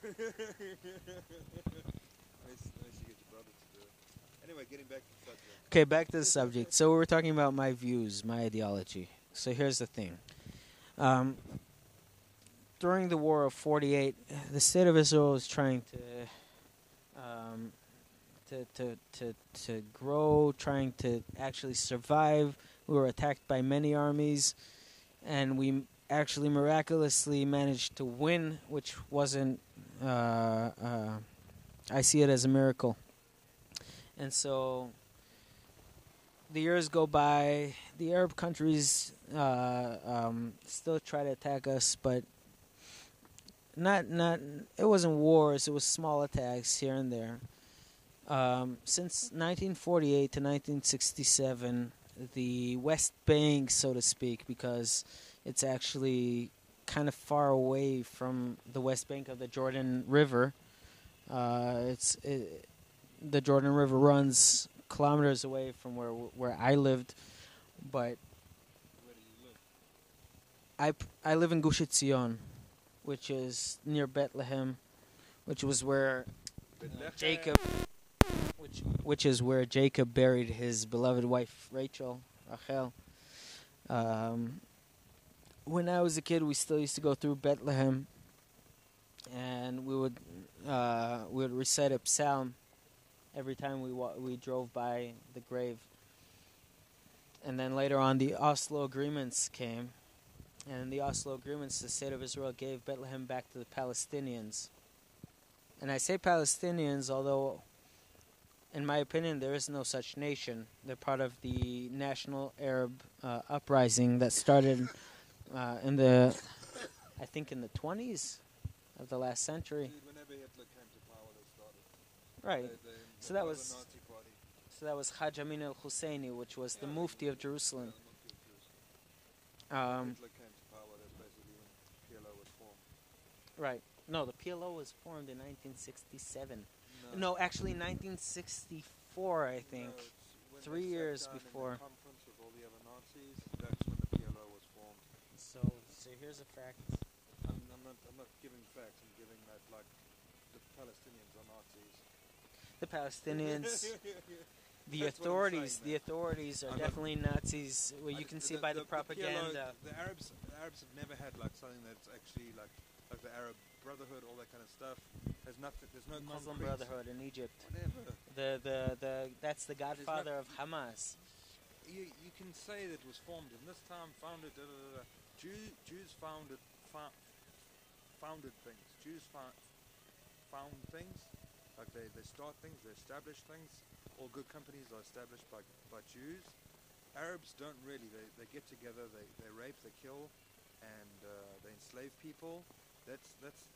Unless you get your brother to do it. Anyway, getting back to the subject. Okay, back to the subject. So we were talking about my views, my ideology. So here's the thing. During the War of 48, the state of Israel was trying to grow, trying to actually survive. We were attacked by many armies, and we actually miraculously managed to win, which wasn't. I see it as a miracle. And so the years go by. The Arab countries still try to attack us, but not. It wasn't wars. It was small attacks here and there. Since 1948 to 1967, the West Bank, so to speak, because it's actually kind of far away from the West Bank of the Jordan River. The Jordan River runs kilometers away from where I lived, but Where do you live? I live in Gush Etzion, which is near Bethlehem, which was where Jacob, which is where Jacob buried his beloved wife Rachel, Rachel. When I was a kid, we still used to go through Bethlehem, and we would recite a psalm every time we drove by the grave. And then later on, the Oslo agreements came, and in the Oslo agreements, the state of Israel gave Bethlehem back to the Palestinians. And I say Palestinians, although, in my opinion, there is no such nation. They're part of the national Arab uprising that started in the 20s of the last century. Whenever Hitler came to power, they started. Right. The So that Nazi was Party. Haj Amin al-Husseini, which was the Mufti of Jerusalem. Hitler came to power, that's basically when PLO was formed. Right. No, the PLO was formed in 1967. No, actually 1964, I think. No, it's when 3 they years sat down before. in the conference with all the other Nazis, that's when the PLO was formed. So here's a fact. I'm not giving facts, I'm giving that, like, the Palestinians are Nazis. The Palestinians, the That's what I'm authorities, saying, man. are I'm not- definitely Nazis. Well, you can see by the propaganda. The Arabs have never had like something that's actually like the Arab Brotherhood, all that kind of stuff. There's nothing. There's no Muslim concrete- Brotherhood in Egypt. Whatever. That's the godfather of Hamas. You can say that it was formed in this time, founded. Jews founded things. Jews found things. Like they start things, they establish things. All good companies are established by Jews. Arabs don't really. They get together, they rape, they kill, and they enslave people. That's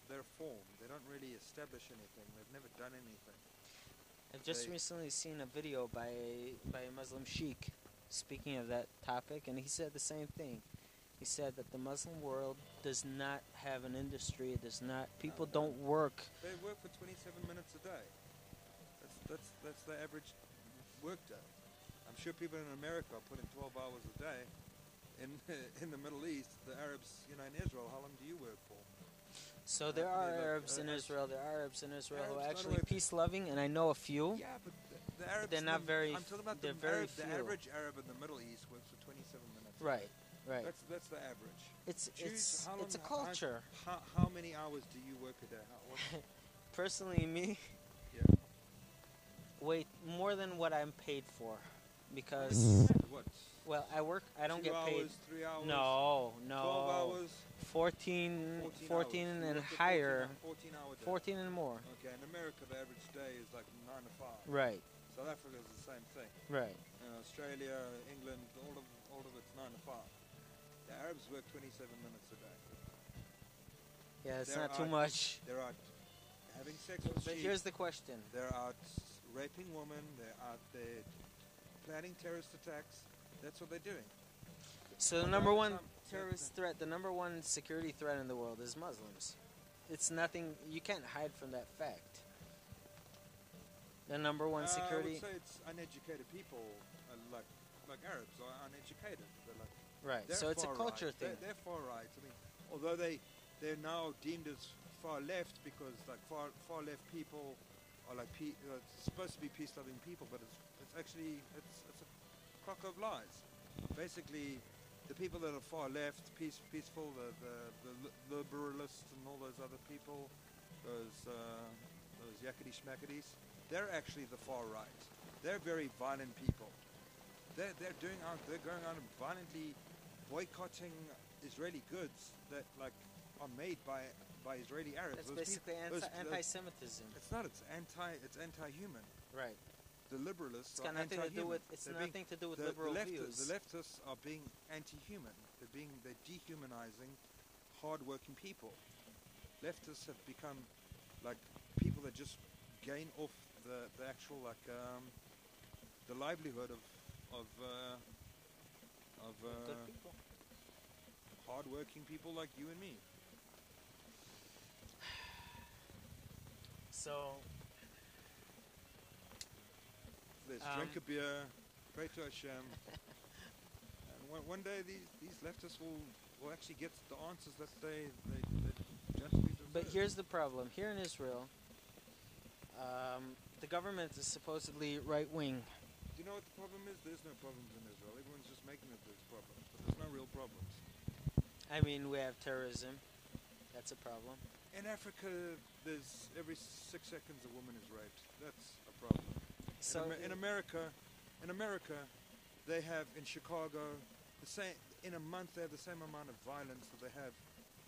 their form. They don't really establish anything. They've never done anything. I've just recently seen a video by a Muslim sheikh speaking of that topic, and he said the same thing. He said that the Muslim world does not have an industry. It does not. People don't work. They work for 27 minutes a day. That's the average work day. I'm sure people in America are putting 12 hours a day. In the Middle East, the Arabs, in Israel, how long do you work for? So there are Arabs in Israel. There are Arabs in Israel who are actually peace-loving, and I know a few. Yeah, but the Arabs. They're not very. I'm talking about they're the very Arab, few. the average Arab in the Middle East works for 27 minutes. Right. Right. That's the average. It's How long- a culture. How many hours do you work a day? Personally, me. Yeah. Wait, more than what I'm paid for, because What? well, I don't 2 get paid. hours, 3 hours. No, 12 hours. 14 hours. and You work a higher. 14 hour day. 14 and more. Okay, in America the average day is like 9 to 5. Right. South Africa is the same thing. Right. Australia, England, all of it's 9 to 5. The Arabs work 27 minutes a day. Yeah, it's They're not too out- much. They're out having sex with But sheep. here's the question. They're out raping women. They're out there planning terrorist attacks. That's what they're doing. So the number one terrorist threat, the number one security threat in the world is Muslims. It's nothing, you can't hide from that fact. The number one security... I would say it's uneducated people, like Arabs, are uneducated. They're like, Right, they're so it's a far culture right. thing. They're far right. I mean, although they're now deemed as far left because like far left people are like it's supposed to be peace-loving people, but it's actually it's a crock of lies. Basically, the people that are far left, peaceful, the liberalists and all those other people, those yakety schmacketys, they're actually the far right. They're very violent people. They're going out and violently boycotting Israeli goods that like are made by Israeli Arabs. That's basically anti-Semitism. It's not. It's anti-human. Right. The liberalists It's got nothing to do with. It's nothing to do with liberal views. The leftists are being anti-human. They're dehumanizing hard-working people. Leftists have become like people that just gain off the actual like the livelihood of good people. hard-working people like you and me. So let's drink a beer, pray to Hashem, and one day these leftists will actually get the answers that they justly deserve. But here's the problem. Here in Israel, the government is supposedly right-wing. Do you know what the problem is? There's no problems in Israel. Everyone's just making it there's problems, but there's no real problems. I mean, we have terrorism. That's a problem. In Africa, there's every 6 seconds a woman is raped. That's a problem. So in America, they have in Chicago the same. In a month, they have the same amount of violence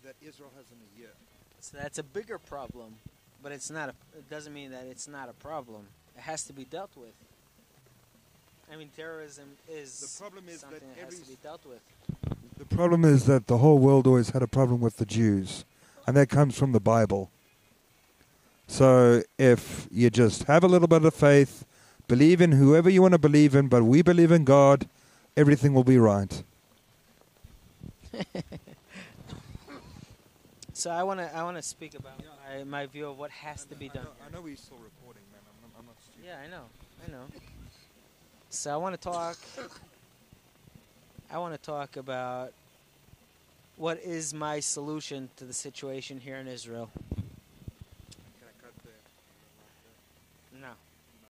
that Israel has in a year. So that's a bigger problem, but it's not. It doesn't mean that it's not a problem. It has to be dealt with. I mean, terrorism is something that has to be dealt with. The problem is that the whole world always had a problem with the Jews, and that comes from the Bible. So if you just have a little bit of faith, believe in whoever you want to believe in, but we believe in God, everything will be right. So I want to speak about my view of what has to be done. I know we're still recording, man. I'm not stupid. Yeah, I know. So I want to talk about what is my solution to the situation here in Israel.